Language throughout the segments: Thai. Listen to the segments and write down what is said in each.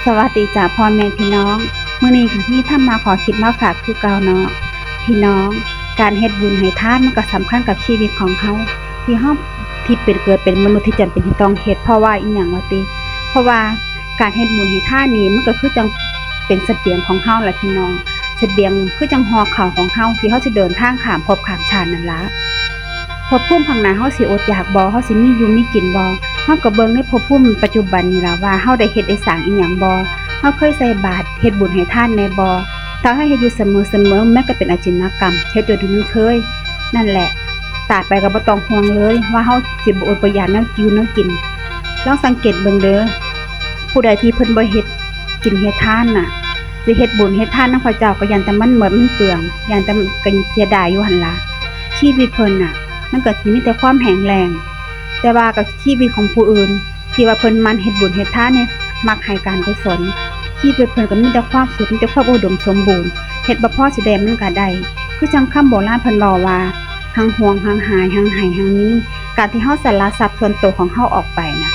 สวัสดีจ้าพ่อแม่พี่น้องมื้อนี้ค่ะพี่ทำมาขอคิดมาฝากคือเก่าเนาะพี่น้องการเฮ็ดบุญให้ทานมันก็สำคัญกับชีวิตของเฮาที่เฮาที่เป็นเกิดเป็นมนุษย์ที่จำเป็นที่ต้องเฮ็ดเพราะว่าอีหยังว่าติเพราะว่าการเฮ็ดบุญให้ทานนี่มันก็คือจังเป็นเสบียงของเฮาล่ะพี่น้องเสบียงคือจังห่อข้าวของเฮาที่เฮาสิเดินทางข้ามภพข้ามชาตินั่นล่ะภพภูมิข้างหน้าเฮาสิอดอยากบ่เฮาสิมีอยู่มีกินบ่เฮาก็เบิ่งในภพภูมิปัจจุบันนี่ล่ะว่าเฮาได้เฮ็ดได้สร้างอีหยังบ่เฮาเคยใส่บาตรเฮ็ดบุญให้ทานแน่บ่ถ้าเฮาเฮ็ดอยู่เสมอๆมันก็เป็นอาจินกรรมเฮ็ดจนถึงมันเคยนั่นแหละตายไปก็บ่ต้องห่วงเลยว่าเฮาสิบ่อดบ่อยากแนวอยู่แนวกินลองสังเกตเบิ่งเด้อผู้ใดที่เพิ่นบ่เฮ็ดกินเฮ็ดทานน่ะสิเฮ็ดบุญเฮ็ดทานนำพระเจ้าก็ยันแต่มันหมดมันเปลืองยันแต่ก็เสียดายอยู่หั่นล่ะชีวิตเพิ่นน่ะมันก็สิมีแต่ความแห้งแล้งแต่ว่ากับชีวิตของผู้อื่นที่ว่าเพิ่นมันเฮ็ดบุญเฮ็ดทานเนี่ยมักให้การกุศลชีวิตเพิ่นก็มีแต่ความสุขมีแต่ความอุดมสมบูรณ์เฮ็ดบ่พอสิได้มันก็ได้คือจังคำโบราณเพิ่นเว้าว่าหังหวงหังหายหังให้หังนี้การที่เฮาสละทรัพย์ส่วนตัวของเฮาออกไปน่ะ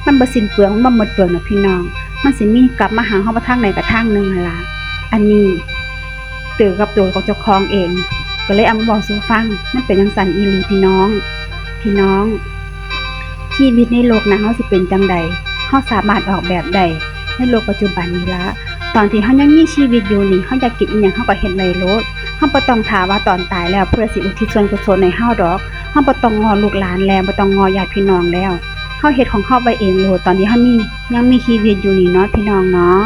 มันบ่สิ้นเปลืองมันบ่หมดเปลืองน่ะพี่น้องมันสิมีกลับมาหาเฮาบ่ทางใดก็ทางหนึงหั่นล่ะอันนี้ตื่นกับตัวของเจ้าของเองก็เลยเอามาบอกสู่ฟังมันเป็นจังซั่นอีหลีพี่น้องชีวิตในโลกนั้นเฮาสิเป็นจังใดเฮาสามารถออกแบบได้ในโลกปัจจุบันนี้ละตอนที่เฮายังมีชีวิตอยู่นี่เฮาอยากกินอีหยังเฮาก็เฮ็ดไว้โลดเฮาบ่ต้องท่าว่าตอนตายแล้วเพื่อสิอุทิศส่วนกุศลให้เฮาดอกเฮาบ่ต้องง้อลูกหลานแล้วบ่ต้องง้อญาติพี่น้องแล้วเฮาเฮ็ดของเฮาไว้เองโลดตอนที่เฮายังมีชีวิตอยู่นี่เนาะพี่น้องเนาะ